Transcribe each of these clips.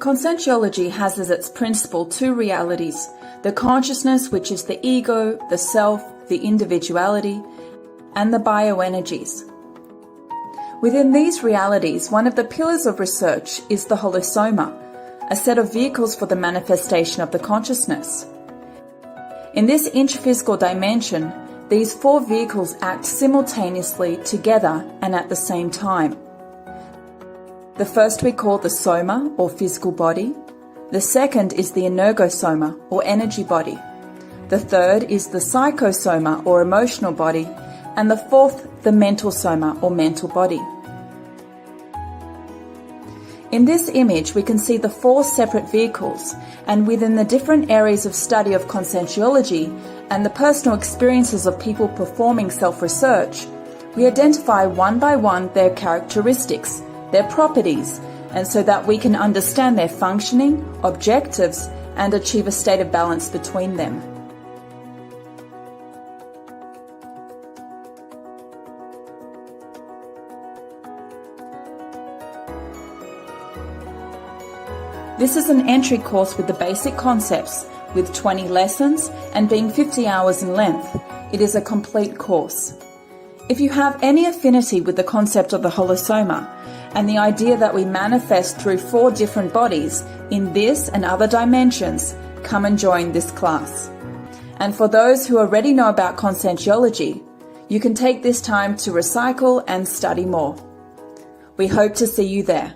Conscientiology has as its principle two realities: the consciousness, which is the ego, the self, the individuality, and the bioenergies. Within these realities, one of the pillars of research is the Holy Soma, a set of vehicles for the manifestation of the consciousness. In this intraphysical dimension, these four vehicles act simultaneously together and at the same time. The first we call the Soma, or physical body. The second is the Energosoma, or energy body. The third is the Psychosoma, or emotional body. And the fourth, the Mental Soma, or mental body. In this image, we can see the four separate vehicles, and within the different areas of study of conscientiology and the personal experiences of people performing self-research, we identify one by one their characteristics, their properties, and so that we can understand their functioning, objectives, and achieve a state of balance between them. This is an entry course with the basic concepts, with 20 lessons and being 50 hours in length. It is a complete course. If you have any affinity with the concept of the Holy Soma and the idea that we manifest through four different bodies in this and other dimensions, come and join this class. And for those who already know about conscientiology, you can take this time to recycle and study more. We hope to see you there.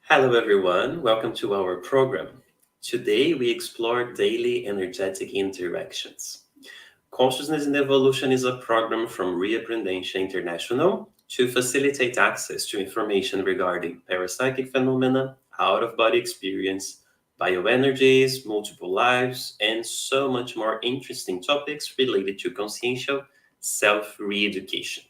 Hello everyone, welcome to our program. Today we explore daily energetic interactions. Consciousness and Evolution is a program from Bioenergies International to facilitate access to information regarding parapsychic phenomena, out-of-body experience, bioenergies, multiple lives, and so much more interesting topics related to consciential self-re-education.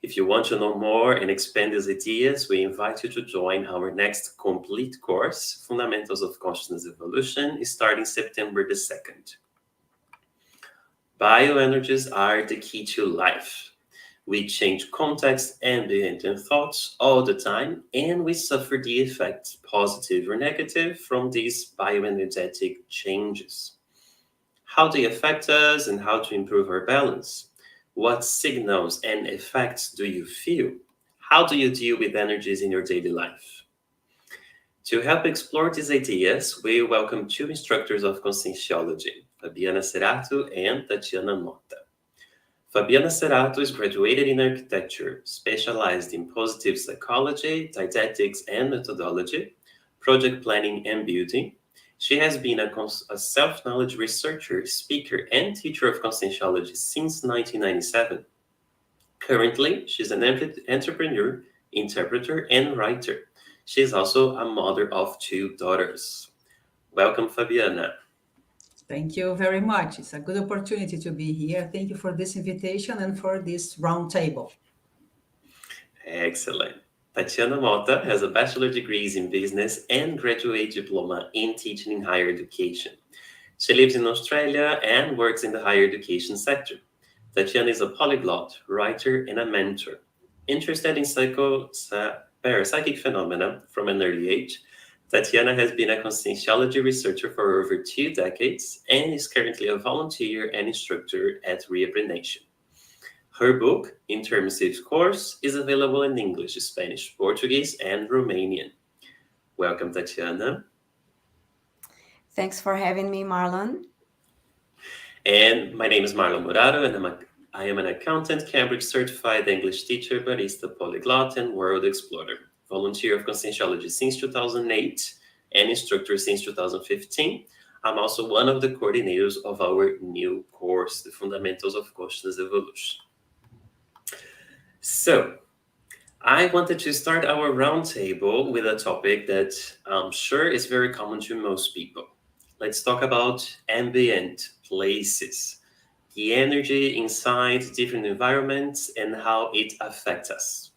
If you want to know more and expand these ideas, we invite you to join our next complete course, Fundamentals of Consciousness Evolution, starting September the 2nd. Bioenergies are the key to life. We change context, ambient, and thoughts all the time, and we suffer the effects, positive or negative, from these bioenergetic changes. How they affect us and how to improve our balance? What signals and effects do you feel? How do you deal with energies in your daily life? To help explore these ideas, we welcome two instructors of Conscientiology, Fabiana Cerato and Tatiana Mota. Fabiana Cerato is graduated in architecture, specialized in positive psychology, didactics and methodology, project planning and building. She has been a self-knowledge researcher, speaker, and teacher of conscientiology since 1997. Currently, she's an entrepreneur, interpreter, and writer. She is also a mother of two daughters. Welcome, Fabiana. Thank you very much. It's a good opportunity to be here. Thank you for this invitation and for this roundtable. Excellent. Tatiana Mota has a bachelor's degrees in business and graduate diploma in teaching in higher education. She lives in Australia and works in the higher education sector. Tatiana is a polyglot, writer, and a mentor. Interested in parapsychic phenomena from an early age, Tatiana has been a conscientiology researcher for over 2 decades and is currently a volunteer and instructor at Bioenergies. Her book, Intermissive Course, is available in English, Spanish, Portuguese, and Romanian. Welcome, Tatiana. Thanks for having me, Marlon. And my name is Marlon Muraro, and I am an accountant, Cambridge certified English teacher, barista, polyglot, and world explorer. Volunteer of Conscientiology since 2008 and instructor since 2015. I'm also one of the coordinators of our new course, The Fundamentals of Consciousness Evolution. So, I wanted to start our roundtable with a topic that I'm sure is very common to most people. Let's talk about ambient places, the energy inside different environments and how it affects us.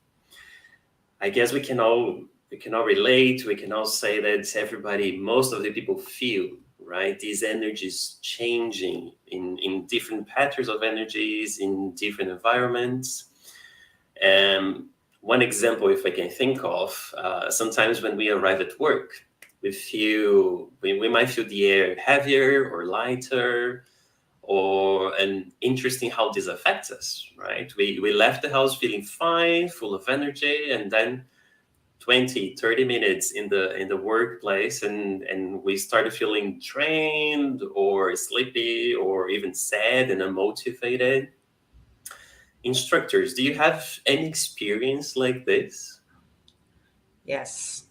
I guess we can all relate. We can all say that most of the people feel, right? These energies changing in different patterns of energies in different environments. one example, if I can think of, sometimes when we arrive at work, we might feel the air heavier or lighter, and interesting how this affects us, right? We left the house feeling fine, full of energy, and then 20, 30 minutes in the workplace, and we started feeling drained or sleepy or even sad and unmotivated. Instructors, do you have any experience like this? Yes.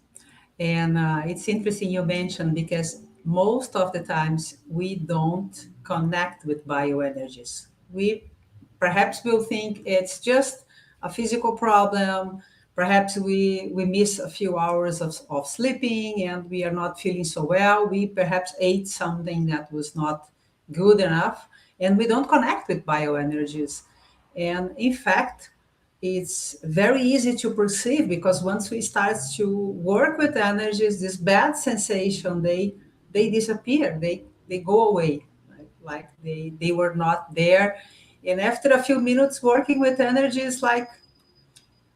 And it's interesting you mentioned, because most of the times we don't connect with bioenergies. We perhaps will think it's just a physical problem. Perhaps we miss a few hours of sleeping and we are not feeling so well. We perhaps ate something that was not good enough, and we don't connect with bioenergies. And in fact, it's very easy to perceive, because once we start to work with energies, this bad sensation, they disappear, they go away, right? Like they were not there. And after a few minutes working with energies, like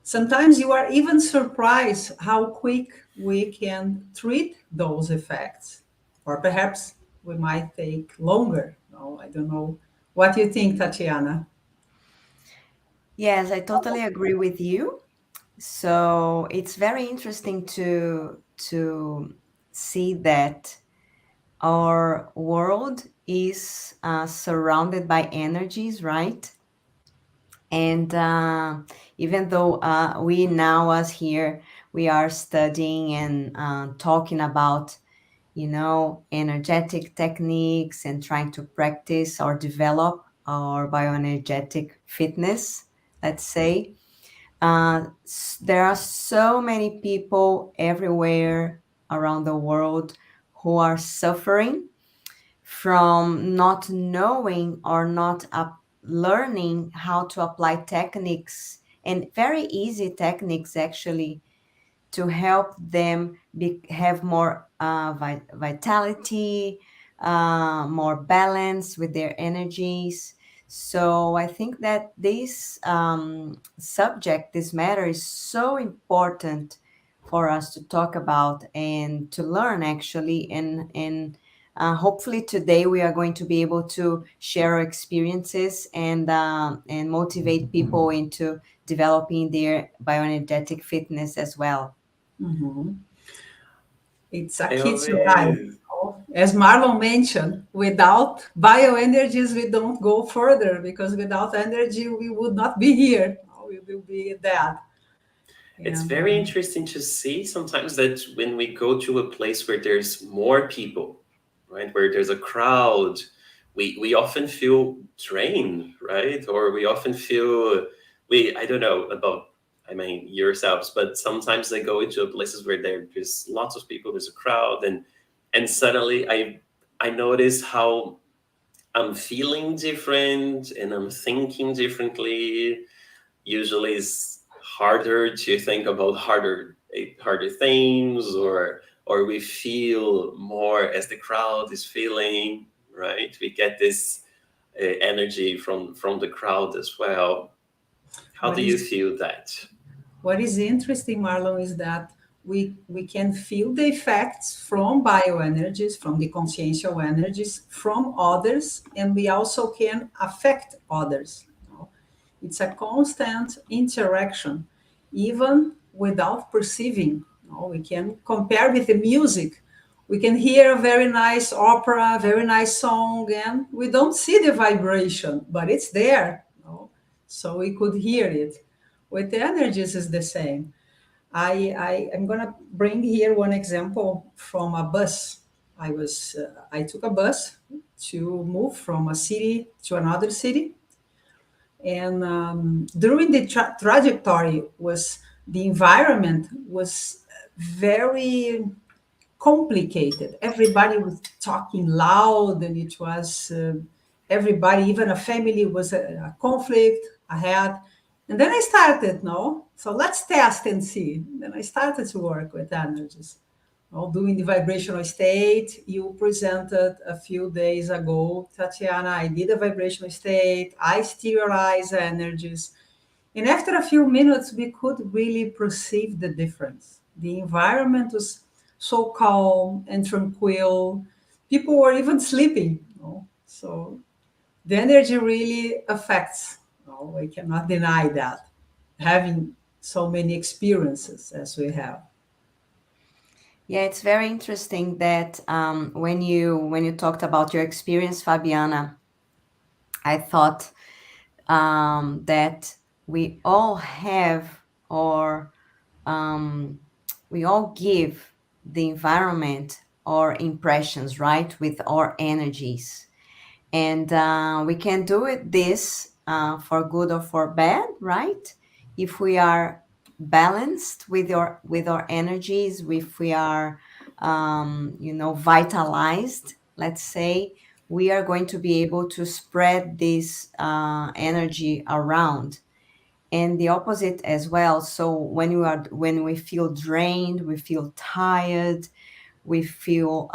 sometimes you are even surprised how quick we can treat those effects, or perhaps we might take longer. No, I don't know. What do you think, Tatiana? Yes, I totally agree with you. So it's very interesting to see that our world is surrounded by energies, right? And even though we now, as here, we are studying and talking about, energetic techniques and trying to practice or develop our bioenergetic fitness, let's say. There are so many people everywhere around the world who are suffering from not knowing or not learning how to apply techniques, and very easy techniques actually, to help them have more vitality, more balance with their energies. So I think that this subject, this matter, is so important for us to talk about and to learn, actually. And hopefully today we are going to be able to share our experiences and motivate people into developing their bioenergetic fitness as well. Mhm. It's a I key to life. always As Marlon mentioned, without bioenergies, we don't go further, because without energy, we would not be here. We will be dead. It's And very interesting to see sometimes that when we go to a place where there's more people, right, where there's a crowd, we often feel drained, right? Or we often feel, I don't know about, I mean, yourselves, but sometimes I go into places where there's lots of people, there's a crowd, and suddenly I notice how I'm feeling different and I'm thinking differently. Usually it's harder to think about harder things, or we feel more as the crowd is feeling, right? We get this energy from the crowd as well. How what do you is feel that? what is interesting, Marlon, is that we can feel the effects from bioenergies, from the consciential energies, from others, and we also can affect others. It's a constant interaction, even without perceiving. We can compare with the music. We can hear a very nice opera, a very nice song, and we don't see the vibration, but it's there. So we could hear it. With the energies is the same. I am gonna bring here one example from a bus. I took a bus to move from a city to another city, and during the trajectory, was the environment was very complicated. Everybody was talking loud, and it was everybody, even a family, was a conflict ahead. And then I started, no, so let's test and see. Then I started to work with energies. Doing the vibrational state you presented a few days ago, Tatiana. I did a vibrational state, I sterilize energies, And after a few minutes, we could really perceive the difference. The environment was so calm and tranquil. People were even sleeping. So the energy really affects. We cannot deny that, having so many experiences as we have. Yeah, it's very interesting that when you talked about your experience, Fabiana, I thought that we all have, or we all give the environment our impressions, right, with our energies. And we can do it this for good or for bad, right? If we are balanced with our energies, if we are vitalized, let's say, we are going to be able to spread this energy around. And the opposite as well. So when we feel drained, we feel tired, we feel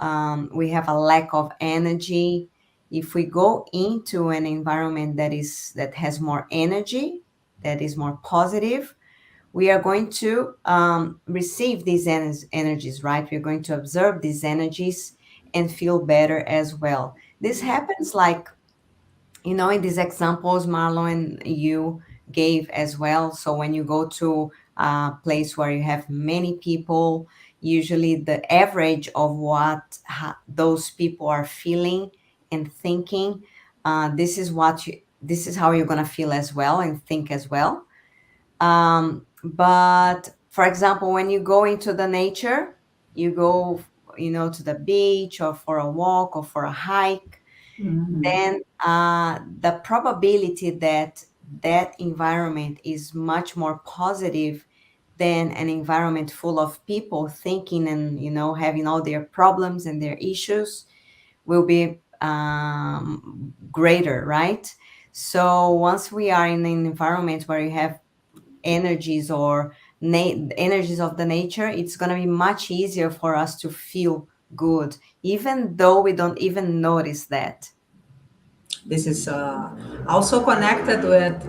we have a lack of energy. If we go into an environment that has more energy, that is more positive, we are going to receive these energies, right? We're going to observe these energies and feel better as well. This happens like, in these examples Marlon and you gave as well. So when you go to a place where you have many people, usually the average of what those people are feeling and thinking, this is how you're going to feel as well and think as well. But for example, when you go into the nature, you go to the beach or for a walk or for a hike, then the probability that that environment is much more positive than an environment full of people thinking and having all their problems and their issues will be greater, right? So once we are in an environment where you have energies or energies of the nature, it's going to be much easier for us to feel good, even though we don't even notice that. This is also connected with,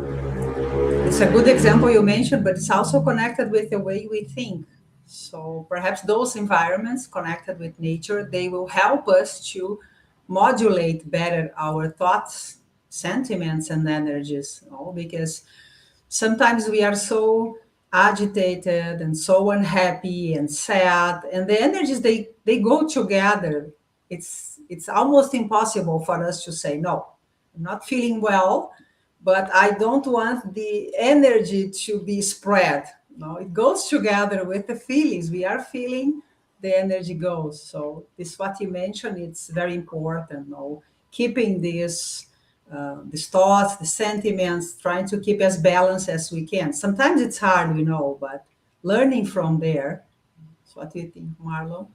it's a good example you mentioned, but it's also connected with the way we think. So perhaps those environments connected with nature, they will help us to modulate better our thoughts, sentiments, and energies, because sometimes we are so agitated and so unhappy and sad, and the energies, they go together. It's almost impossible for us to say, no, I'm not feeling well, but I don't want the energy to be spread. No, it goes together with the feelings we are feeling. The energy goes. So this, what you mentioned, it's very important. Keeping these thoughts, the sentiments, trying to keep as balanced as we can. Sometimes it's hard, we know, but learning from there. So what do you think, Marlon?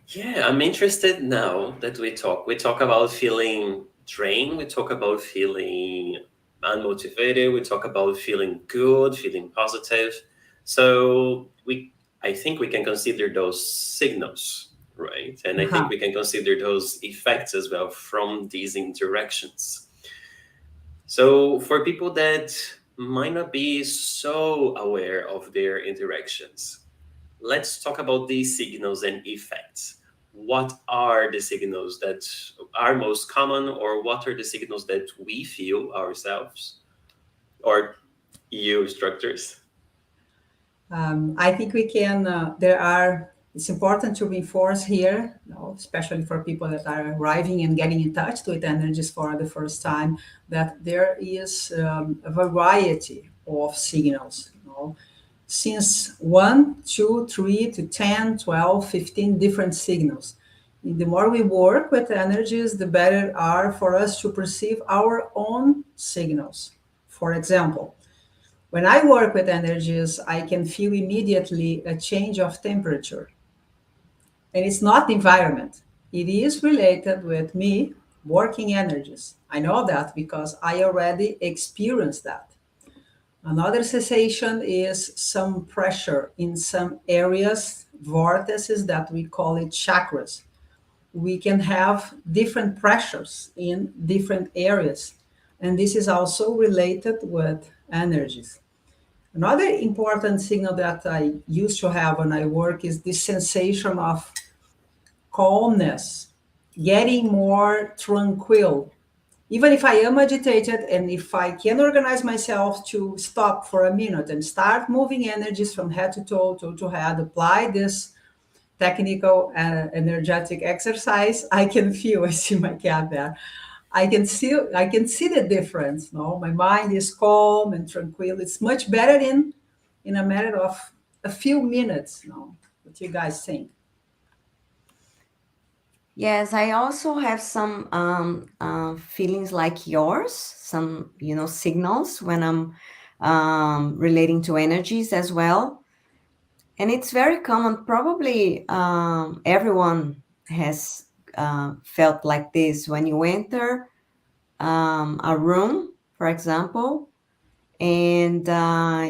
Yeah, I'm interested now that we talk about feeling drained, we talk about feeling unmotivated, we talk about feeling good, feeling positive. So I think we can consider those signals, right? And I think we can consider those effects as well from these interactions. So for people that might not be so aware of their interactions, let's talk about these signals and effects. What are the signals that are most common, or what are the signals that we feel ourselves, or you instructors? I think we can, it's important to reinforce here, especially for people that are arriving and getting in touch with energies for the first time, that there is a variety of signals. Since 1, 2, 3 to 10, 12, 15 different signals. And the more we work with energies, the better are for us to perceive our own signals. For example, when I work with energies, I can feel immediately a change of temperature. And it's not the environment. It is related with me working energies. I know that because I already experienced that. Another sensation is some pressure in some areas, vortices that we call it chakras. We can have different pressures in different areas. And this is also related with energies. Another important signal that I used to have when I work is this sensation of calmness, getting more tranquil. Even if I am agitated and if I can organize myself to stop for a minute and start moving energies from head to toe to head, apply this technical energetic exercise, I can feel, I see my cat there. I can see the difference. No, my mind is calm and tranquil. It's much better in a matter of a few minutes. No, what you guys think? Yes, I also have some feelings like yours, some, signals when I'm relating to energies as well. And it's very common. Probably everyone has felt like this when you enter a room, for example, and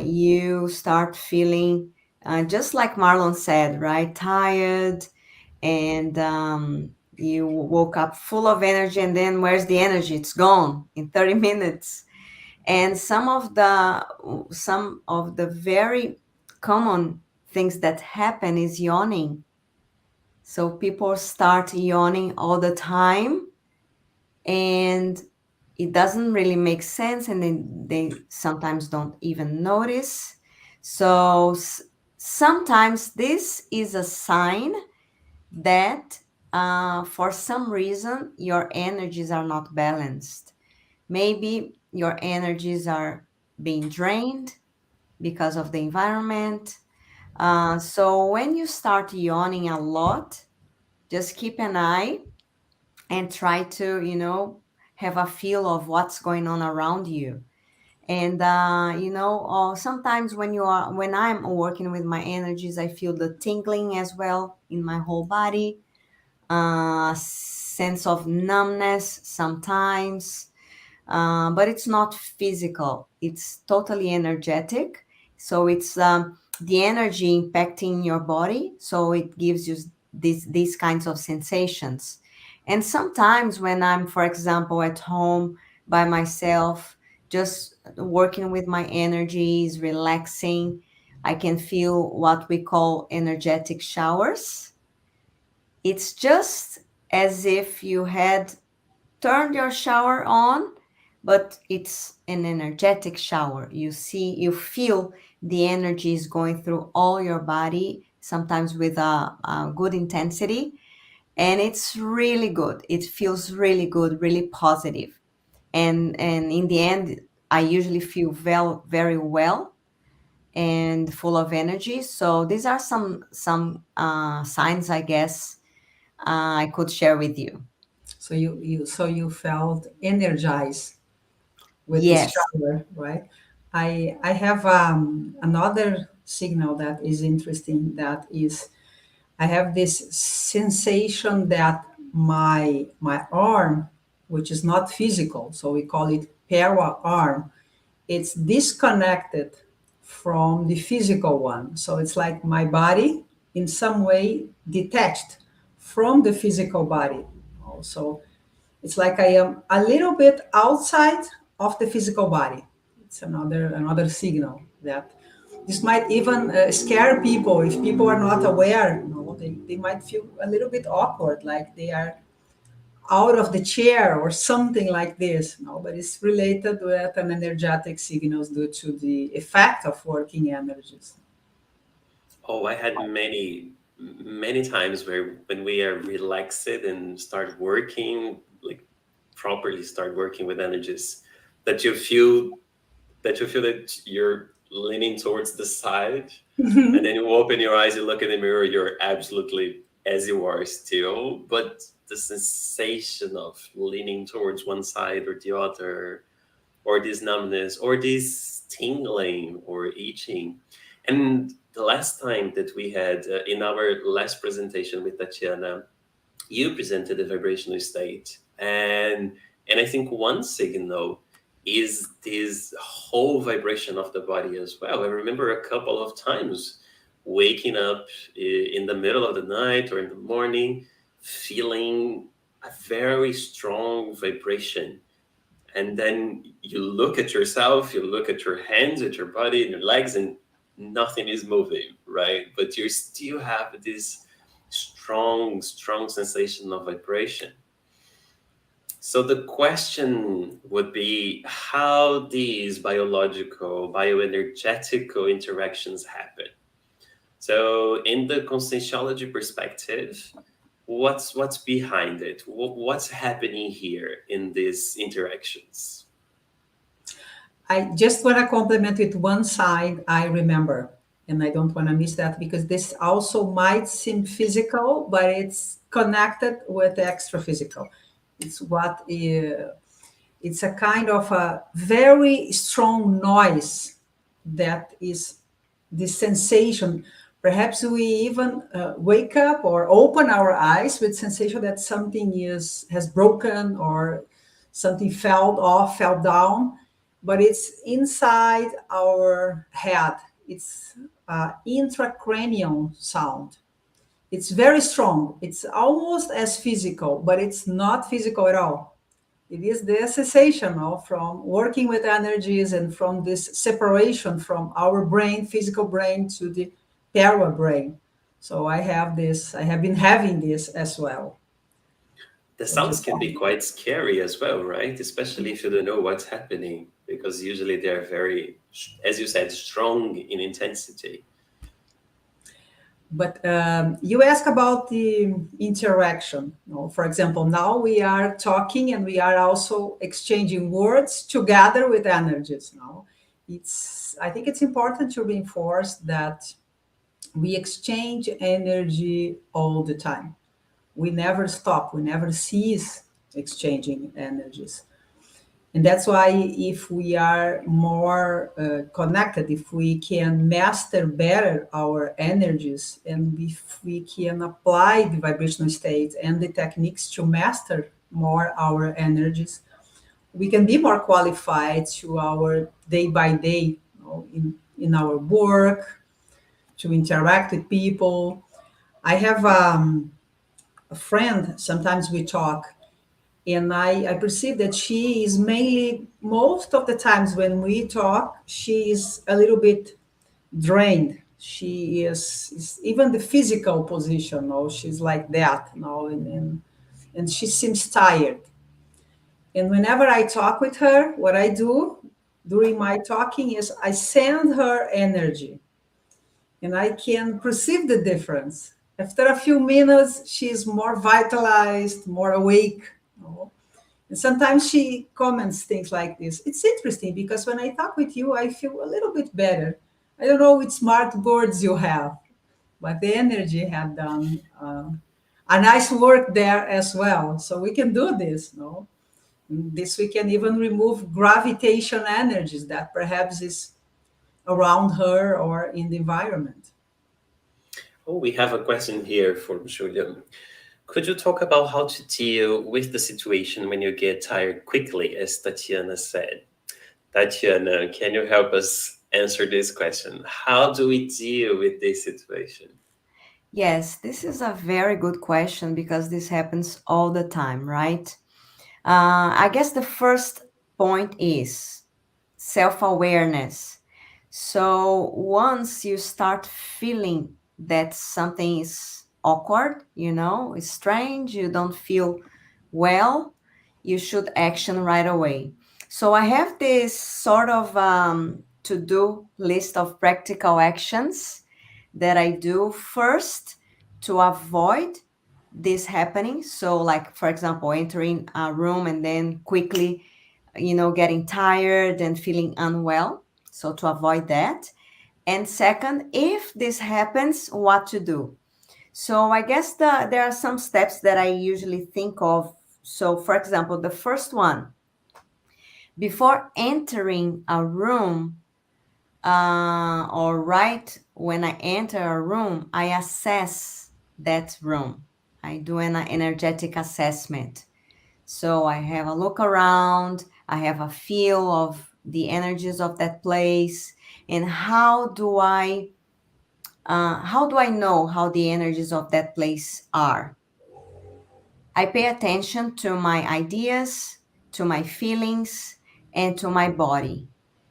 you start feeling just like Marlon said, right? Tired, and you woke up full of energy, and then where's the energy? It's gone in 30 minutes. And some of the very common things that happen is yawning. So people start yawning all the time, and it doesn't really make sense, and they sometimes don't even notice. So sometimes this is a sign that for some reason your energies are not balanced. Maybe your energies are being drained because of the environment. So when you start yawning a lot, just keep an eye and try to, have a feel of what's going on around you. And sometimes when I'm working with my energies, I feel the tingling as well in my whole body, sense of numbness sometimes, but it's not physical. It's totally energetic. So it's the energy impacting your body. So it gives you these kinds of sensations. And sometimes when I'm, for example, at home by myself, just working with my energies, relaxing, I can feel what we call energetic showers. It's just as if you had turned your shower on, but it's an energetic shower. You feel the energy is going through all your body, sometimes with a good intensity, and it's really good. It feels really good, really positive. And in the end, I usually feel very well and full of energy. So these are some signs, I guess, I could share with you. So you felt energized with this Yes. shower, right? I have another signal that is interesting. That is, I have this sensation that my arm, which is not physical, so we call it para arm, it's disconnected from the physical one. So it's like my body in some way detached from the physical body. Also, it's like I am a little bit outside of the physical body. It's another signal that this might even scare people if people are not aware. They might feel a little bit awkward, like they are out of the chair or something like this. But it's related with an energetic signals due to the effect of working energies. Oh, I had many times where when we are relaxed and start working, like properly start working with energies, that you feel that you're leaning towards the side, and then you open your eyes, you look in the mirror, you're absolutely as you are still, but the sensation of leaning towards one side or the other, or this numbness, or this tingling or itching. And the last time that we had, in our last presentation with Tatiana, you presented the vibrational state, and I think one signal is this whole vibration of the body as well. I remember a couple of times waking up in the middle of the night or in the morning, feeling a very strong vibration, And then you look at yourself, you look at your hands, at your body and your legs, and nothing is moving, right? But you still have this strong sensation of vibration. So the question would be how these biological, bioenergetical interactions happen. So in the conscientiology perspective, what's behind it? What's happening here in these interactions? I just want to complement with one side I remember, and I don't want to miss that because this also might seem physical, but it's connected with the extra physical. It's it's a kind of a very strong noise that is the sensation. Perhaps we even wake up or open our eyes with sensation that something has broken or something fell down, but it's inside our head. It's intracranial sound. It's very strong. It's almost as physical, but it's not physical at all. It is the cessation from working with energies and from this separation from our brain, physical brain, to the para brain. So I have been having this as well. The sounds can be quite scary as well, right? Especially if you don't know what's happening, because usually they're very, as you said, strong in intensity. But you ask about the interaction. For example, now we are talking and we are also exchanging words together with energies. I think it's important to reinforce that we exchange energy all the time. We never stop, we never cease exchanging energies. And that's why if we are more connected, if we can master better our energies, and if we can apply the vibrational state and the techniques to master more our energies, we can be more qualified to our day by day, in our work, to interact with people. I have a friend, sometimes we talk, and I perceive that she is mainly, most of the times when we talk, she is a little bit drained. She is even the physical position, she's like that, and she seems tired. And whenever I talk with her, what I do during my talking is I send her energy, and I can perceive the difference. After a few minutes, she's more vitalized, more awake. And sometimes she comments things like this. It's interesting because when I talk with you, I feel a little bit better. I don't know which smart words you have, but the energy had done a nice work there as well. So we can do this, no? This we can even remove gravitation energies that perhaps is around her or in the environment. Oh, we have a question here from Julia. Could you talk about how to deal with the situation when you get tired quickly, as Tatiana said? Tatiana, can you help us answer this question? How do we deal with this situation? Yes, this is a very good question because this happens all the time, right? I guess the first point is self-awareness. So once you start feeling that something is awkward, it's strange, you don't feel well, you should action right away. So I have this sort of to-do list of practical actions that I do first to avoid this happening. So like, for example, entering a room and then quickly, getting tired and feeling unwell. So to avoid that. And second, if this happens, what to do? So I guess there are some steps that I usually think of. So for example, the first one, before entering a room, or right when I enter a room, I assess that room. I do an energetic assessment. So I have a look around, I have a feel of the energies of that place, and how do I know how the energies of that place are? I pay attention to my ideas, to my feelings, and to my body.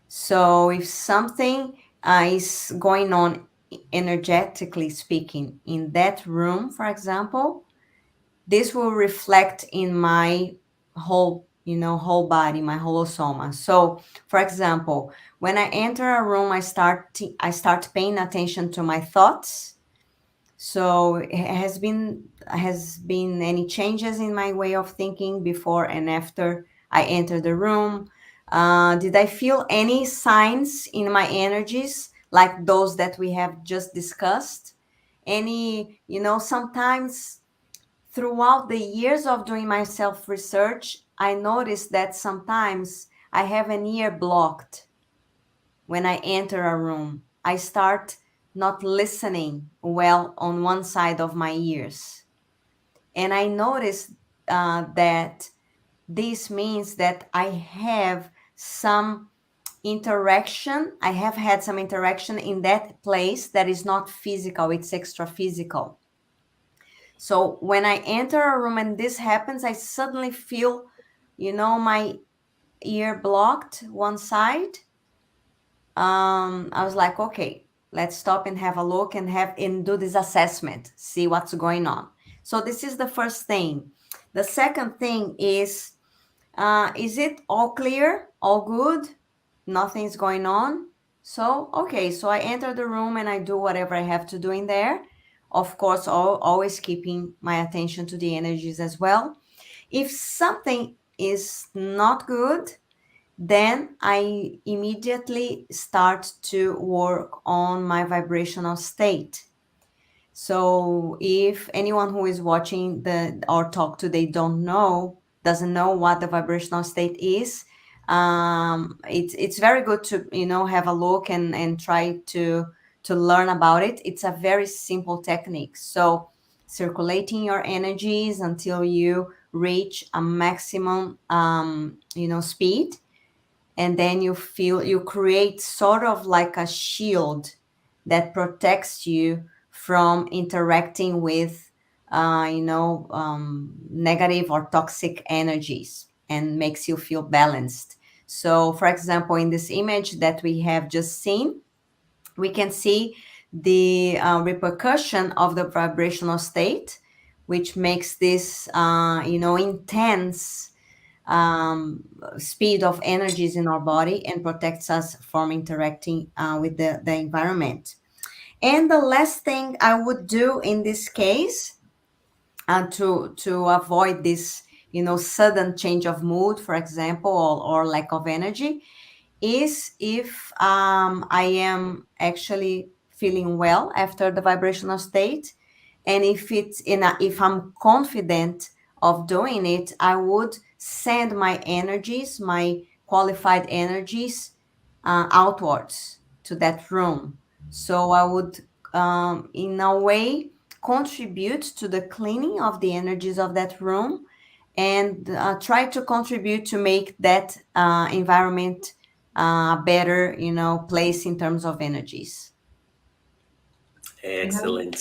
So if something is going on energetically speaking in that room, for example, this will reflect in my whole body, my Holy Soma. So for example, when I enter a room, I start paying attention to my thoughts. So has been any changes in my way of thinking before and after I enter the room? Did I feel any signs in my energies like those that we have just discussed? Any, sometimes throughout the years of doing my self research, I noticed that sometimes I have an ear blocked when I enter a room. I start not listening well on one side of my ears. And I noticed that this means that I have some interaction. I have had some interaction in that place that is not physical, it's extra physical. So when I enter a room and this happens, I suddenly feel, my ear blocked one side. I was like, okay, let's stop and have a look and do this assessment, see what's going on. So this is the first thing. The second thing is it all clear, all good, nothing's going on? So okay, so I enter the room and I do whatever I have to do in there, of course, always keeping my attention to the energies as well. If something is not good, then I immediately start to work on my vibrational state. So if anyone who is watching our talk today doesn't know what the vibrational state is, it's very good to have a look and try to learn about it. It's a very simple technique. So circulating your energies until you reach a maximum speed, and then you create sort of like a shield that protects you from interacting with negative or toxic energies and makes you feel balanced. So for example, in this image that we have just seen, we can see the repercussion of the vibrational state, which makes this intense speed of energies in our body and protects us from interacting with the environment. And the last thing I would do in this case, to avoid this sudden change of mood, for example, or lack of energy, is if I am actually feeling well after the vibrational state, and if I'm confident of doing it, I would send my energies, my qualified energies, outwards to that room. So I would, in a way, contribute to the cleaning of the energies of that room, and try to contribute to make that environment a better, place in terms of energies. Excellent.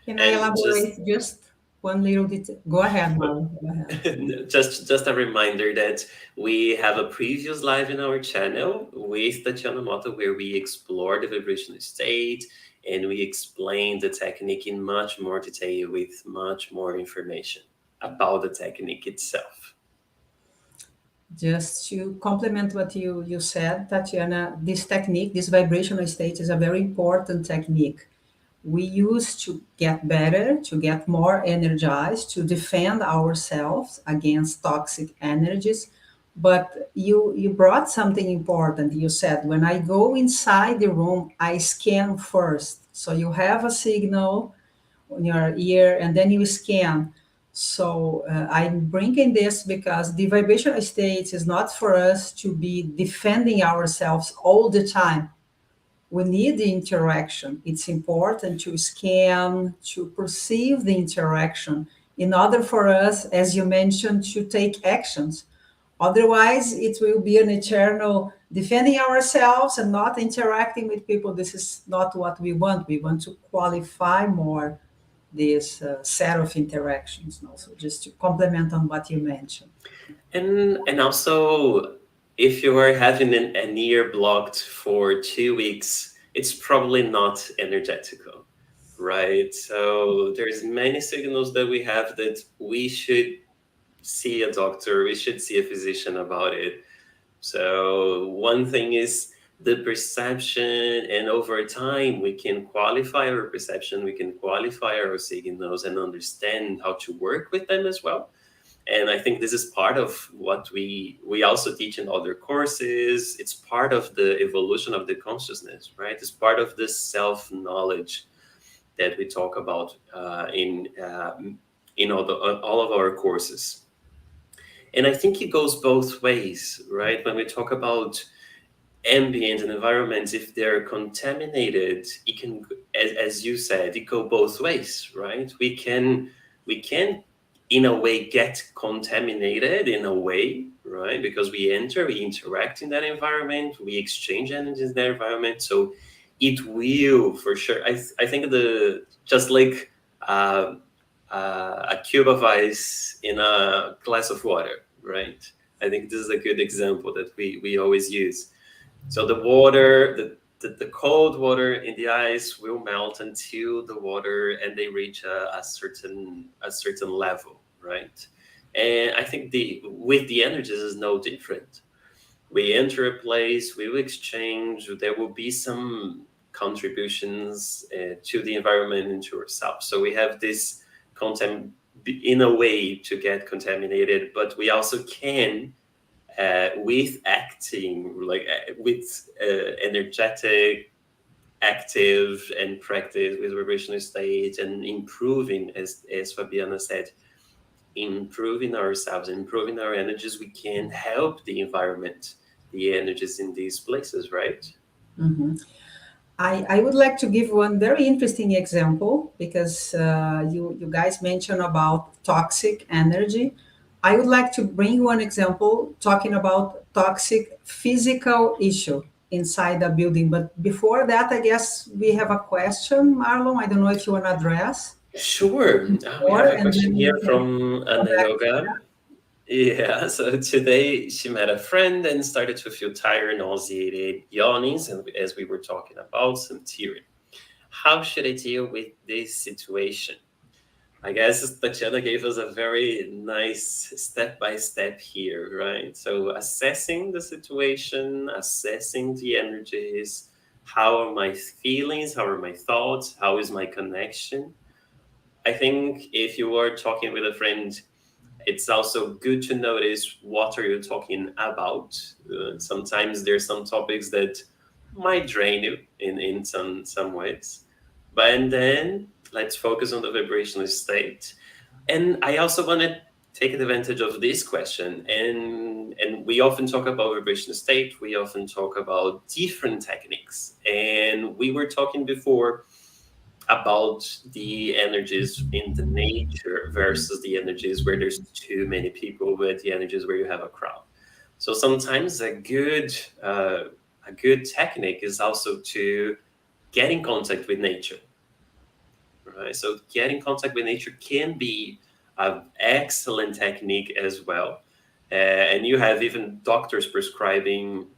Can I elaborate just one little detail? Go ahead, Marlon. Go ahead. Just a reminder that we have a previous live in our channel with Tatiana Mota where we explore the vibrational state and we explain the technique in much more detail with much more information about the technique itself. Just to complement what you said, Tatiana, this technique, this vibrational state, is a very important technique. We use to get better, to get more energized, to defend ourselves against toxic energies. But you brought something important. You said, when I go inside the room, I scan first. So you have a signal on your ear and then you scan. So I'm bringing this because the vibrational state is not for us to be defending ourselves all the time. We need the interaction. It's important to scan, to perceive the interaction in order for us, as you mentioned, to take actions. Otherwise, it will be an eternal defending ourselves and not interacting with people. This is not what we want. We want to qualify more this set of interactions. Also, just to complement on what you mentioned. And also, if you are having an ear blocked for 2 weeks, it's probably not energetical, right? So there's many signals that we have that we should see a doctor, we should see a physician about it. So one thing is the perception, and over time we can qualify our perception, we can qualify our signals and understand how to work with them as well. And I think this is part of what we also teach in other courses. It's part of the evolution of the consciousness, right? It's part of the self knowledge that we talk about in all of our courses. And I think it goes both ways, right? When we talk about ambient and environments, if they're contaminated, it can, as you said, it go both ways, right? We can in a way get contaminated in a way, right? Because we interact in that environment, we exchange energies in that environment. So it will for sure. I think just like a cube of ice in a glass of water, right? I think this is a good example that we always use. So the water, the cold water in the ice will melt until the water and they reach a certain level, right? And I think with the energies is no different. We enter a place, we will exchange. There will be some contributions to the environment and to ourselves. So we have this content in a way to get contaminated, but we also can with acting, like with energetic, active, and practice with vibrational state and improving, as Fabiana said, improving ourselves, improving our energies, we can help the environment, the energies in these places, right? Mm-hmm. I would like to give one very interesting example because you guys mentioned about toxic energy. I would like to bring one example talking about toxic physical issue inside the building. But before that, I guess we have a question, Marlon. I don't know if you want to address. Sure. We Or, have a and then question we here can from come Anna back. Yoga. Yeah, so today she met a friend and started to feel tired, nauseated, yawnings, and as we were talking about, some tearing. How should I deal with this situation? I guess Tatiana gave us a very nice step by step here, right? So assessing the situation, assessing the energies, how are my feelings, how are my thoughts, how is my connection? I think if you are talking with a friend, it's also good to notice what are you talking about. Sometimes there's some topics that might drain you in some ways, but and then let's focus on the vibrational state. And I also want to take advantage of this question, and we often talk about vibrational state, we often talk about different techniques, and we were talking before about the energies in the nature versus the energies where there's too many people, with the energies where you have a crowd. So sometimes a good technique is also to get in contact with nature, right? So get in contact with nature can be an excellent technique as well. And you have even doctors prescribing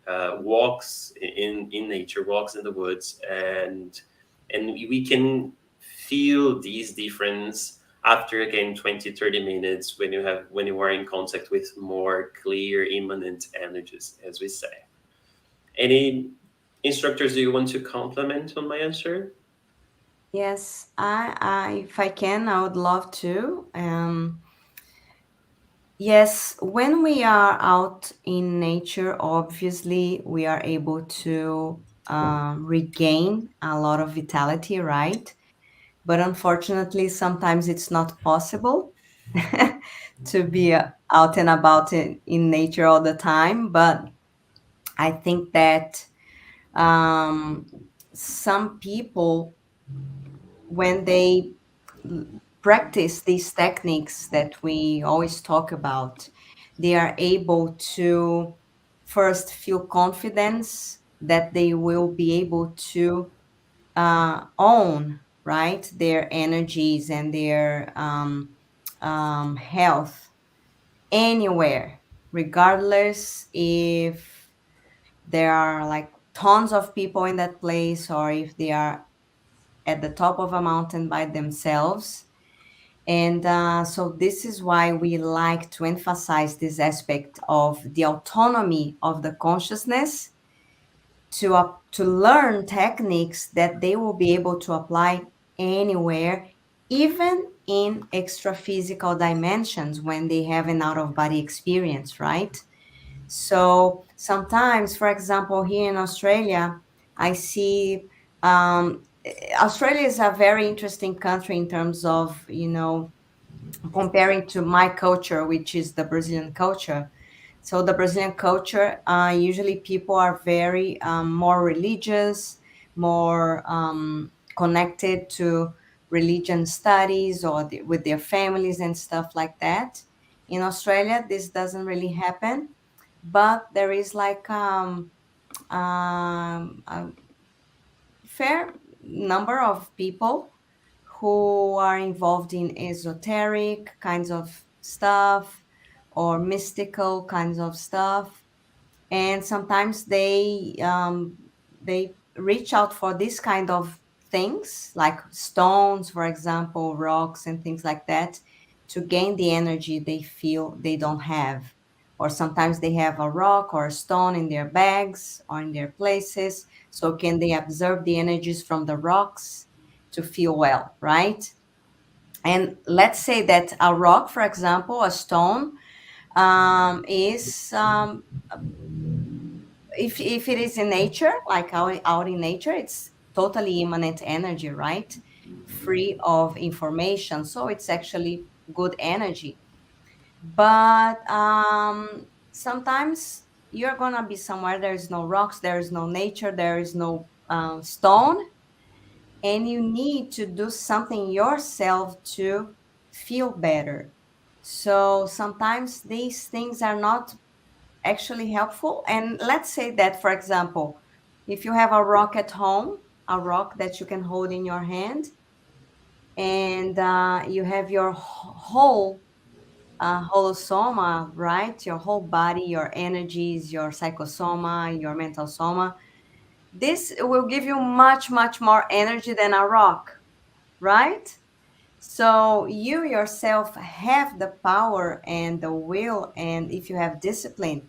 walks in nature, walks in the woods, and we can feel these difference after again 20-30 minutes when you are in contact with more clear immanent energies, as we say. Any instructors, do you want to comment on my answer? Yes, if I can, I would love to. Yes, when we are out in nature, obviously we are able to regain a lot of vitality, right? But unfortunately, sometimes it's not possible to be out and about in nature all the time. But I think that some people, when they practice these techniques that we always talk about, they are able to first feel confidence that they will be able to own right? Their energies and their health anywhere, regardless if there are like tons of people in that place or if they are at the top of a mountain by themselves. And so this is why we like to emphasize this aspect of the autonomy of the consciousness to learn techniques that they will be able to apply anywhere, even in extra physical dimensions when they have an out of body experience, right? So sometimes, for example, here in Australia, I see Australia is a very interesting country in terms of, comparing to my culture, which is the Brazilian culture. So the Brazilian culture, usually people are very more religious, more connected to religion studies or with their families and stuff like that. In Australia, this doesn't really happen, but there is like a fair number of people who are involved in esoteric kinds of stuff or mystical kinds of stuff, and sometimes they reach out for this kind of things like stones, for example, rocks and things like that, to gain the energy they feel they don't have. Or sometimes they have a rock or a stone in their bags or in their places, so can they absorb the energies from the rocks to feel well, right? And let's say that a rock, for example, a stone, is if it is in nature, like out in nature, it's totally immanent energy, right? Free of information. So it's actually good energy. But sometimes you're gonna be somewhere there is no rocks, there is no nature, there is no stone, and you need to do something yourself to feel better. So sometimes these things are not actually helpful. And let's say that, for example, if you have a rock at home, a rock that you can hold in your hand, and you have your whole Holy Soma, right? Your whole body, your energies, your psychosoma, your mental soma. This will give you much, much more energy than a rock, right? So you yourself have the power and the will, and if you have discipline,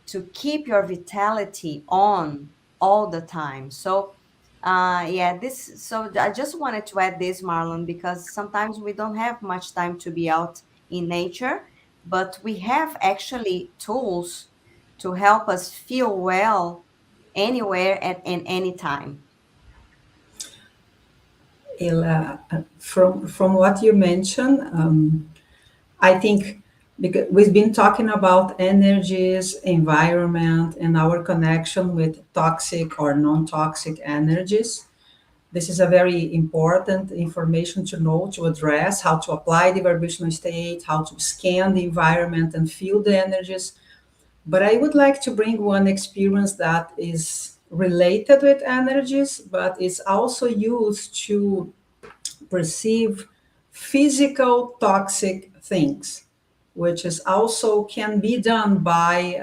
to keep your vitality on all the time. So yeah, this, so I just wanted to add this, Marlon, because sometimes we don't have much time to be out in nature, but we have actually tools to help us feel well anywhere at in any time. From what you mentioned, I think because we've been talking about energies, environment, and our connection with toxic or non-toxic energies. This is a very important information to know, to address, how to apply the vibrational state, how to scan the environment and feel the energies. But I would like to bring one experience that is related with energies, but is also used to perceive physical toxic things, which is also can be done by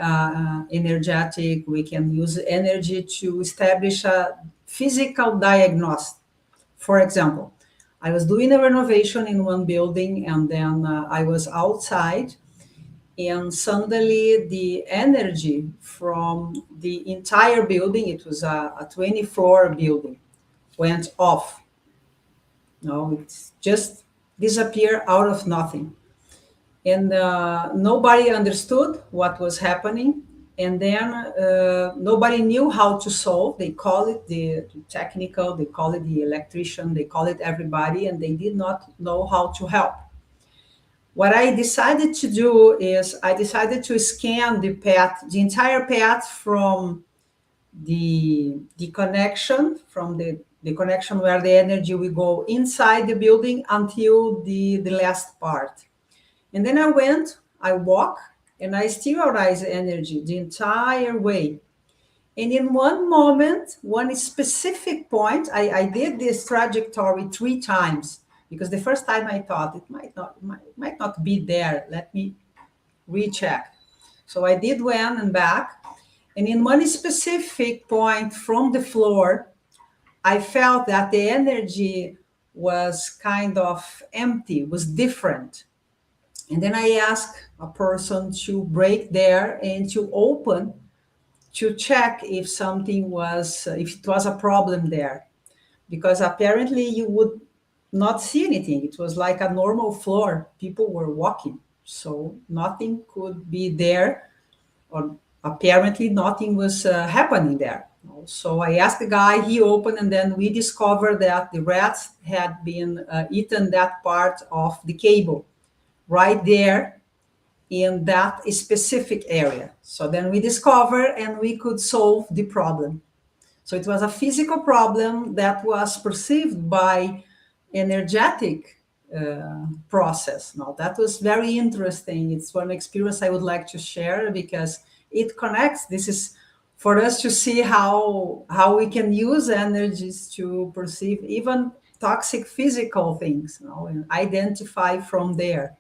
energetic. We can use energy to establish a physical diagnosis. For example, I was doing a renovation in one building, and then I was outside, and suddenly the energy from the entire building, it was a 20-floor building, went off. No, it's just disappeared out of nothing. And nobody understood what was happening. And then nobody knew how to solve. They call it the technical, they call it the electrician, they call it everybody, and they did not know how to help. What I decided to do is I decided to scan the path, the entire path from the connection, from the connection where the energy will go inside the building until the last part. And then I walk, and I sterilize energy the entire way. And in one moment, one specific point, I did this trajectory 3 times, because the first time I thought it might not be there. Let me recheck. So I did one and back. And in one specific point from the floor, I felt that the energy was kind of empty, was different. And then I asked a person to break there and to open to check if something was, if it was a problem there. Because apparently you would not see anything. It was like a normal floor. People were walking. So nothing could be there, or apparently nothing was happening there. So I asked the guy, he opened, and then we discovered that the rats had been eaten that part of the cable right there in that specific area. So then we discovered and we could solve the problem. So it was a physical problem that was perceived by energetic process. Now that was very interesting. It's one experience I would like to share because it connects. This is for us to see how we can use energies to perceive even toxic physical things, and identify from there.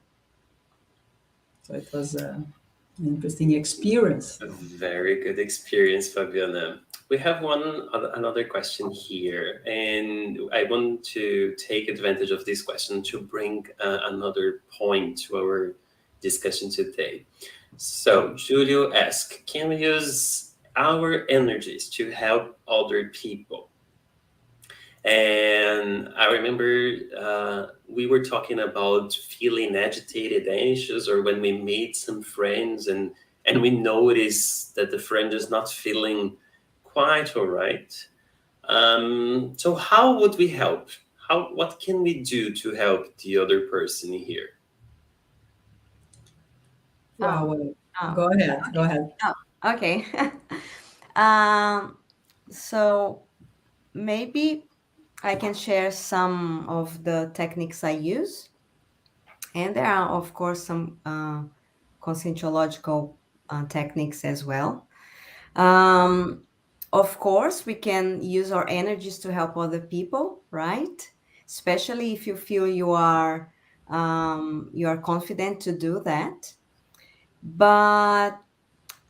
So it was an interesting experience. A very good experience, Fabiana. We have another question here, and I want to take advantage of this question to bring another point to our discussion today. So Julio asks, can we use our energies to help other people? And I remember we were talking about feeling agitated, anxious, or when we meet some friends and we notice that the friend is not feeling quite all right. So how would we help? What can we do to help the other person here? Wow. Oh, Go ahead. Go ahead. okay. So maybe I can share some of the techniques I use. And there are, of course, some conscientiological techniques as well. Of course, we can use our energies to help other people, right? Especially if you feel you are confident to do that. But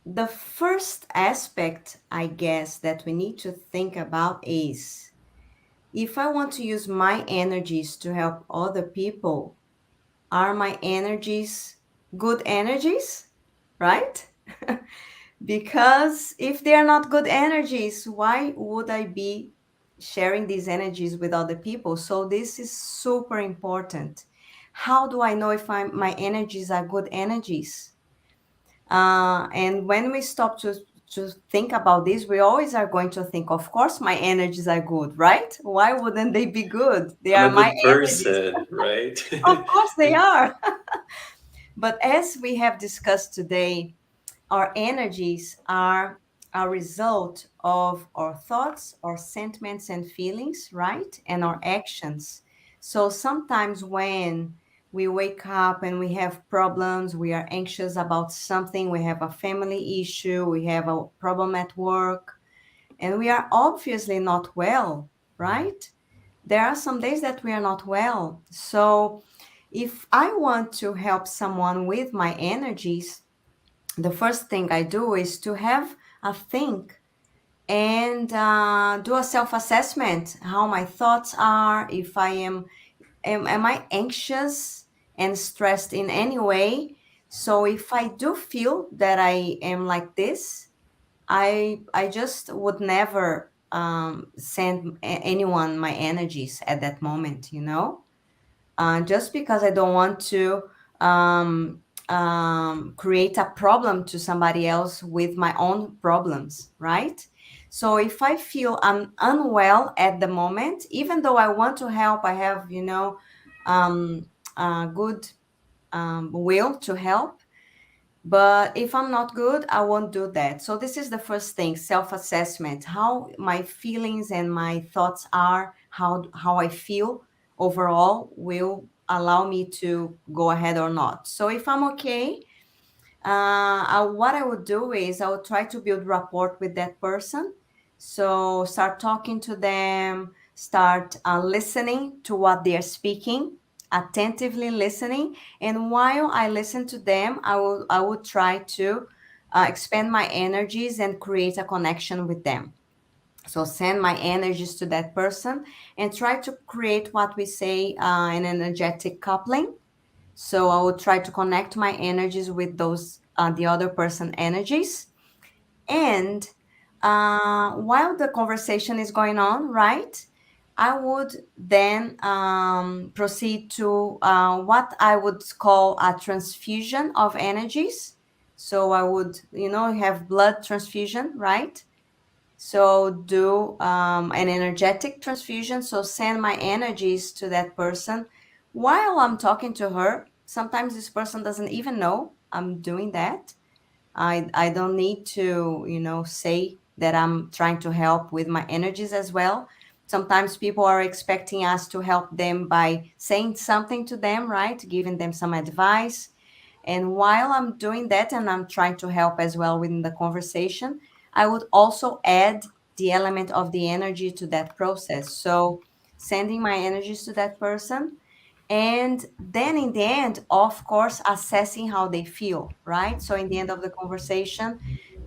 the first aspect, I guess, that we need to think about is, if I want to use my energies to help other people, are my energies good energies, right? Because if they are not good energies, why would I be sharing these energies with other people? So this is super important. How do I know if my energies are good energies? And when we stop to think about this, we always are going to think, of course, my energies are good, right? Why wouldn't they be good? They I'm are a my good energies. person, right? Of course they are. But as we have discussed today, our energies are a result of our thoughts, our sentiments and feelings, right? And our actions. So sometimes when we wake up and we have problems, we are anxious about something, we have a family issue, we have a problem at work, and we are obviously not well, right? There are some days that we are not well. So if I want to help someone with my energies, the first thing I do is to have a think and do a self-assessment, how my thoughts are, if I am I anxious and stressed in any way. So if I do feel that I am like this, I just would never send anyone my energies at that moment, just because I don't want to create a problem to somebody else with my own problems, right? So if I feel I'm unwell at the moment, even though I want to help, I have, good will to help. But if I'm not good, I won't do that. So this is the first thing, self-assessment, how my feelings and my thoughts are, how I feel overall will allow me to go ahead or not. So if I'm okay, what I would do is I would try to build rapport with that person. So start talking to them, start listening to what they are speaking, attentively listening. And while I listen to them, I would try to expand my energies and create a connection with them. So send my energies to that person and try to create what we say an energetic coupling. So I will try to connect my energies with those the other person energies. And while the conversation is going on, right, I would then proceed to what I would call a transfusion of energies. So I would, have blood transfusion, right? So do an energetic transfusion. So send my energies to that person while I'm talking to her. Sometimes this person doesn't even know I'm doing that. I don't need to, say that I'm trying to help with my energies as well. Sometimes people are expecting us to help them by saying something to them, right? Giving them some advice. And while I'm doing that and I'm trying to help as well within the conversation, I would also add the element of the energy to that process. So sending my energies to that person. And then in the end, of course, assessing how they feel, right? So in the end of the conversation,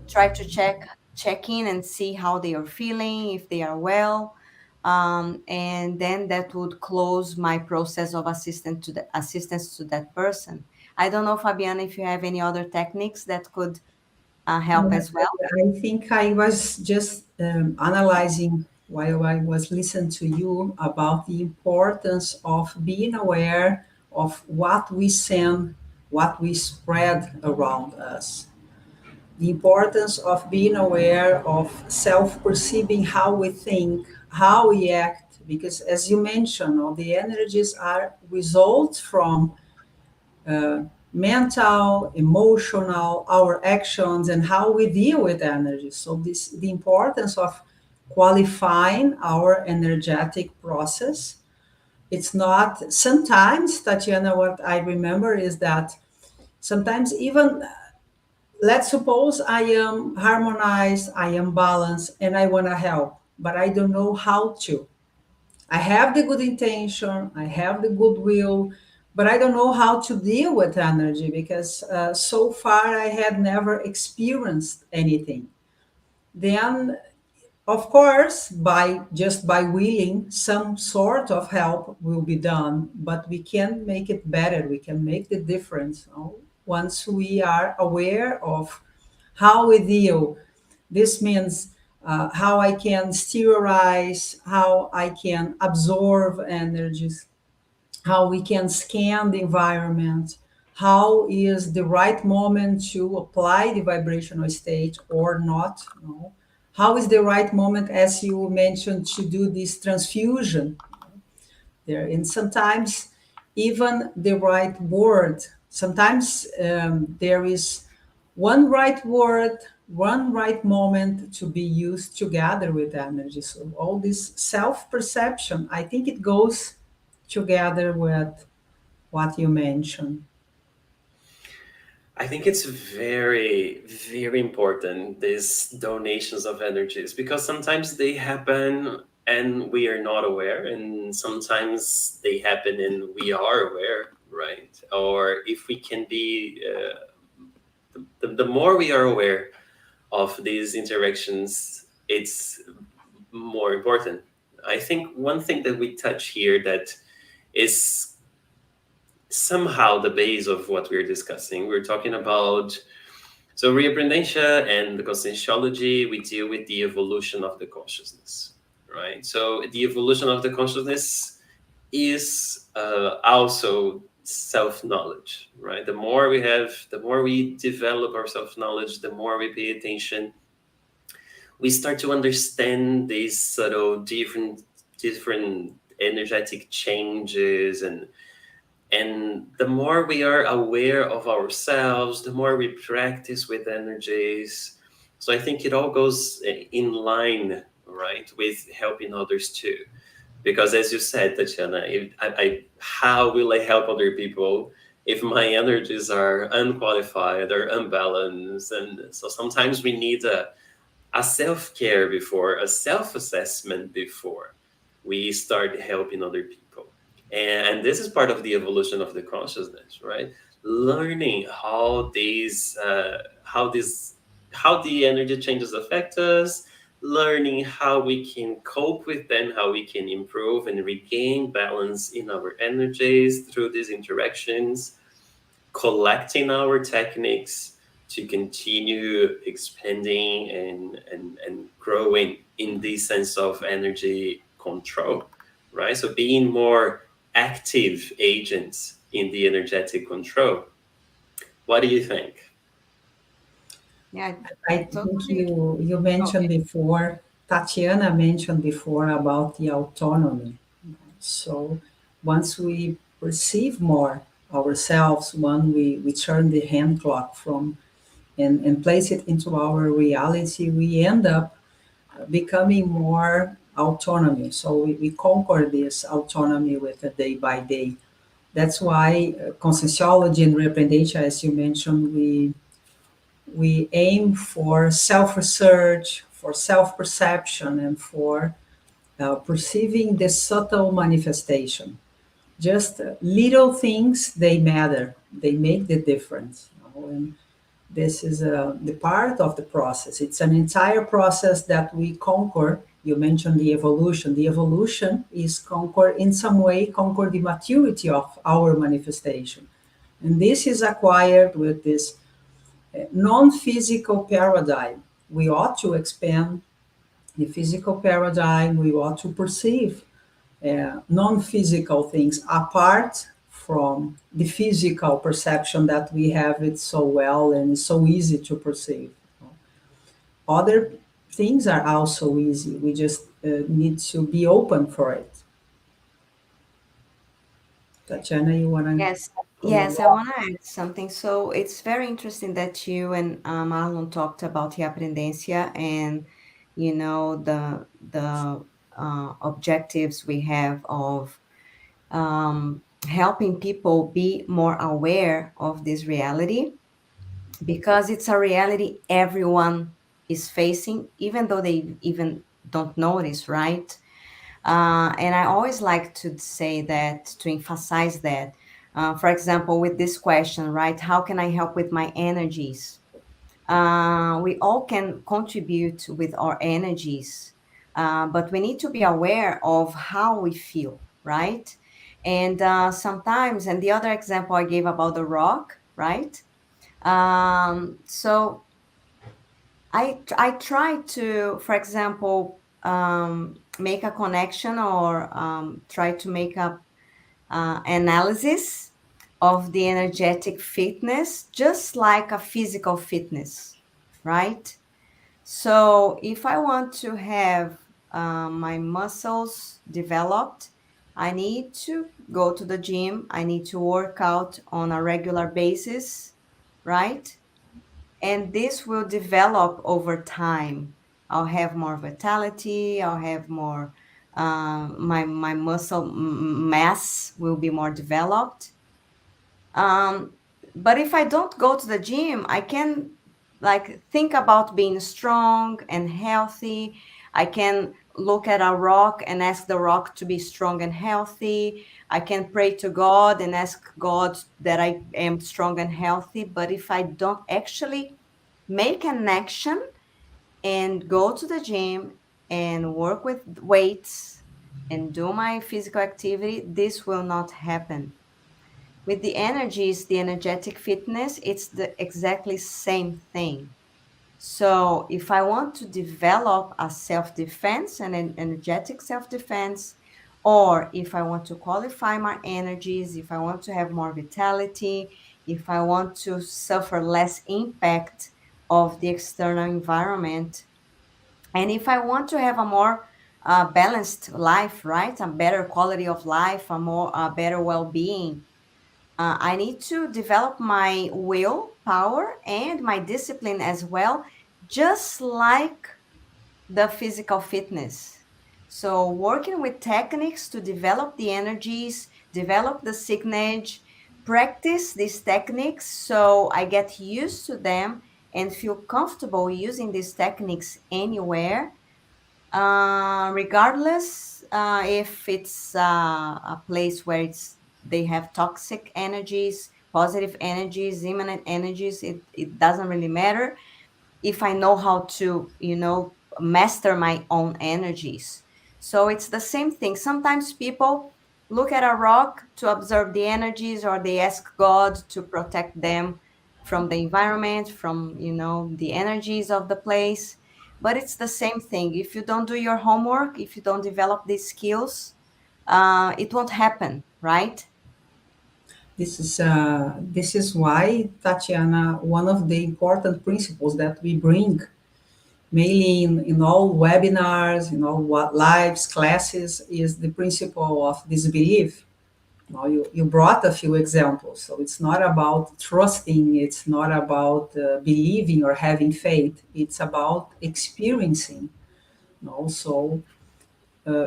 try to check in and see how they are feeling, if they are well. And then that would close my process of assistance to that person. I don't know, Fabiana, if you have any other techniques that could help as well. I think I was just analyzing while I was listening to you about the importance of being aware of what we send, what we spread around us. The importance of being aware of self-perceiving how we think, how we act, because as you mentioned, all the energies are results from mental, emotional, our actions, and how we deal with energy. So this the importance of qualifying our energetic process. It's not sometimes, Tatiana, what I remember is that sometimes even let's suppose I am harmonized, I am balanced, and I want to help, but I don't know how to. I have the good intention, I have the goodwill, but I don't know how to deal with energy because so far I had never experienced anything. Then, of course, by willing, some sort of help will be done, but we can make it better. We can make the difference, once we are aware of how we deal. This means how I can sterilize, how I can absorb energies, how we can scan the environment, how is the right moment to apply the vibrational state or not. How is the right moment, as you mentioned, to do this transfusion there? And sometimes even the right word. Sometimes there is one right word, one right moment to be used together with energy. So all this self-perception, I think it goes together with what you mentioned. I think it's very, very important, these donations of energies, because sometimes they happen and we are not aware, and sometimes they happen and we are aware, right? Or if we can be, the more we are aware of these interactions, it's more important. I think one thing that we touch here that is somehow the base of what we're discussing. We're talking about, so Reincarnation and the conscientiology, we deal with the evolution of the consciousness, right? So the evolution of the consciousness is also self-knowledge, right? The more we have, the more we develop our self-knowledge, the more we pay attention, we start to understand these subtle different energetic changes, and the more we are aware of ourselves, the more we practice with energies. So I think it all goes in line, right, with helping others too. Because as you said, Tatiana, how will I help other people if my energies are unqualified or unbalanced. And so sometimes we need a self-care before, a self-assessment before we start helping other people. And this is part of the evolution of the consciousness, right? Learning how the energy changes affect us, learning how we can cope with them, how we can improve and regain balance in our energies through these interactions, collecting our techniques to continue expanding and growing in this sense of energy control, right? So being more active agents in the energetic control. What do you think? Yeah, I think totally. you mentioned before, Tatiana mentioned before about the autonomy. So once we perceive more ourselves, when we turn the hand clock from and place it into our reality, we end up becoming more autonomy. So we conquer this autonomy with a day by day. That's why conscienciology and representation, as you mentioned, we aim for self-research, for self-perception, and for perceiving the subtle manifestation. Just little things, they matter. They make the difference. And this is the part of the process. It's an entire process that we conquer. You mentioned the evolution. The evolution is conquer in some way, conquer the maturity of our manifestation. And this is acquired with this non-physical paradigm. We ought to expand the physical paradigm. We ought to perceive non-physical things apart from the physical perception that we have it so well and it's so easy to perceive. Other things are also easy. We just need to be open for it. Tatiana, you want to Yes, comment? yes, I want to add something. So it's very interesting that you and Marlon talked about Reaprendência and the objectives we have of helping people be more aware of this reality, because it's a reality everyone is facing, even though they even don't notice, right? And I always like to say that, to emphasize that. For example, with this question, right? How can I help with my energies? We all can contribute with our energies, but we need to be aware of how we feel, right? And sometimes, and the other example I gave about the rock, right? So I try to, for example, make a connection or try to make a analysis of the energetic fitness, just like a physical fitness, right? So if I want to have my muscles developed, I need to go to the gym. I need to work out on a regular basis, right? And this will develop over time. I'll have more vitality. I'll have more, my muscle mass will be more developed. But if I don't go to the gym, I can like think about being strong and healthy. I can look at a rock and ask the rock to be strong and healthy. I can pray to God and ask God that I am strong and healthy. But if I don't actually make an action and go to the gym and work with weights and do my physical activity, this will not happen. With the energies, the energetic fitness, it's the exactly same thing. So if I want to develop a self-defense and an energetic self-defense, or if I want to qualify my energies, if I want to have more vitality, if I want to suffer less impact of the external environment, and if I want to have a more balanced life, right, a better quality of life, a better well-being, I need to develop my will power and my discipline as well, just like the physical fitness. So, working with techniques to develop the energies, develop the signage, practice these techniques so I get used to them and feel comfortable using these techniques anywhere, regardless if it's a place where they have toxic energies, positive energies, immanent energies. It doesn't really matter if I know how to, master my own energies. So it's the same thing. Sometimes people look at a rock to observe the energies, or they ask God to protect them from the environment, from, the energies of the place. But it's the same thing. If you don't do your homework, if you don't develop these skills, it won't happen, right? This is why, Tatiana, one of the important principles that we bring mainly in all webinars, in all lives, classes, is the principle of disbelief. Now, you brought a few examples, so it's not about trusting, it's not about believing or having faith, it's about experiencing. So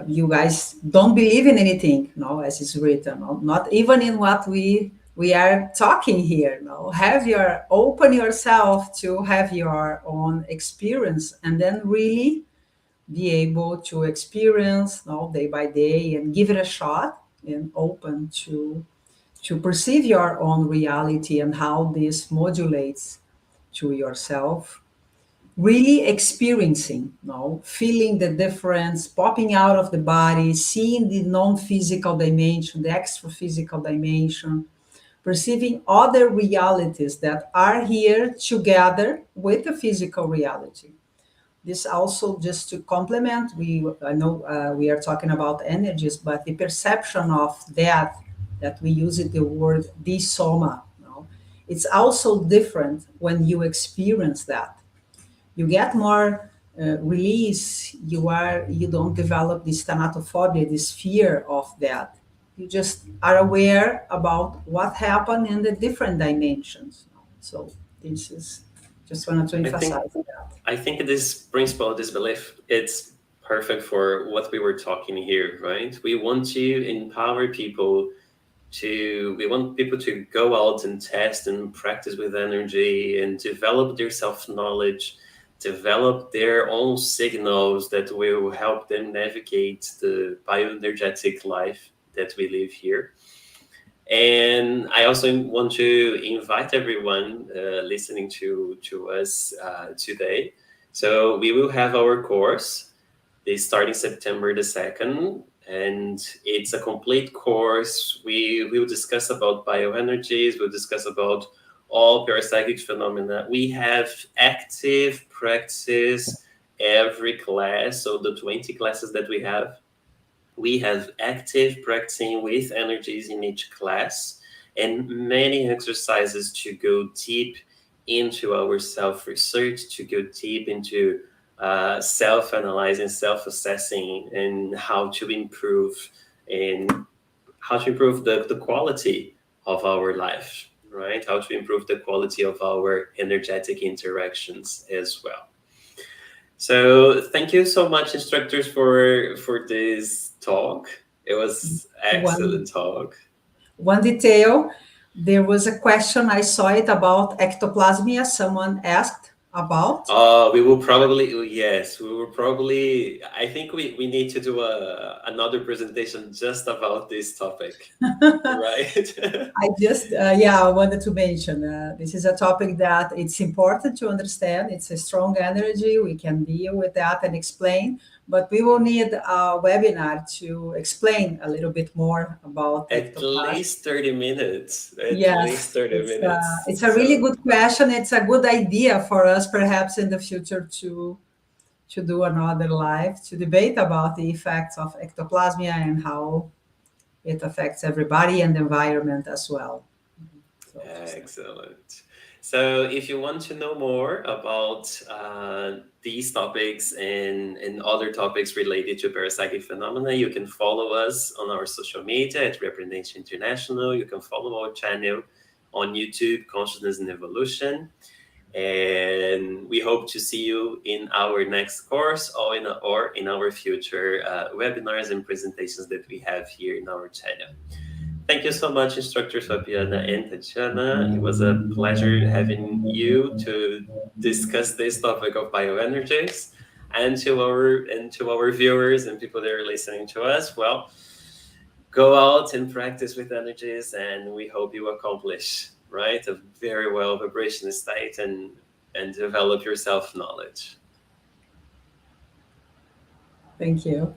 you guys don't believe in anything, as is written, not even in what we are talking here. Have your open yourself to have your own experience, and then really be able to experience day by day and give it a shot, and open to perceive your own reality and how this modulates to yourself, really experiencing, feeling the difference, popping out of the body, seeing the non-physical dimension, the extra-physical dimension, perceiving other realities that are here together with the physical reality. This also, just to complement, I know we are talking about energies, but the perception of that we use the word Soma, it's also different when you experience that. You get more release. You don't develop this thanatophobia, this fear of that. You just are aware about what happened in the different dimensions. So this is just wanted to emphasize that. I think this principle, this belief, it's perfect for what we were talking here, right? We want to empower people we want people to go out and test and practice with energy and develop their self-knowledge, develop their own signals that will help them navigate the bioenergetic life that we live here. And I also want to invite everyone listening to us today. So we will have our course. It's starting September the 2nd, and it's a complete course. We will discuss about bioenergies. We'll discuss about all parapsychic phenomena. We have active practice every class. So the 20 classes that we have active practicing with energies in each class, and many exercises to go deep into our self-research, to go deep into self-analyzing, self-assessing, and how to improve the quality of our life, right? How to improve the quality of our energetic interactions as well. So thank you so much, instructors, for this talk. It was excellent talk. One detail, there was a question, I saw it, about ectoplasmia. Someone asked about. We will probably, I think we need to do another presentation just about this topic, right? I wanted to mention, this is a topic that it's important to understand. It's a strong energy. We can deal with that and explain, but we will need a webinar to explain a little bit more about at least 30 minutes. Least 30 minutes. It's a really good question. It's a good idea for us, perhaps in the future, to do another live to debate about the effects of ectoplasmia and how it affects everybody and the environment as well. Excellent. So if you want to know more about these topics and other topics related to parapsychic phenomena, you can follow us on our social media at Representation International. You can follow our channel on YouTube, Consciousness and Evolution. And we hope to see you in our next course or in our future webinars and presentations that we have here in our channel. Thank you so much, Instructor Fabiana and Tatiana. It was a pleasure having you to discuss this topic of bioenergies. And to our viewers and people that are listening to us, well, go out and practice with energies, and we hope you accomplish, right, a very well vibration state and develop your self-knowledge. Thank you.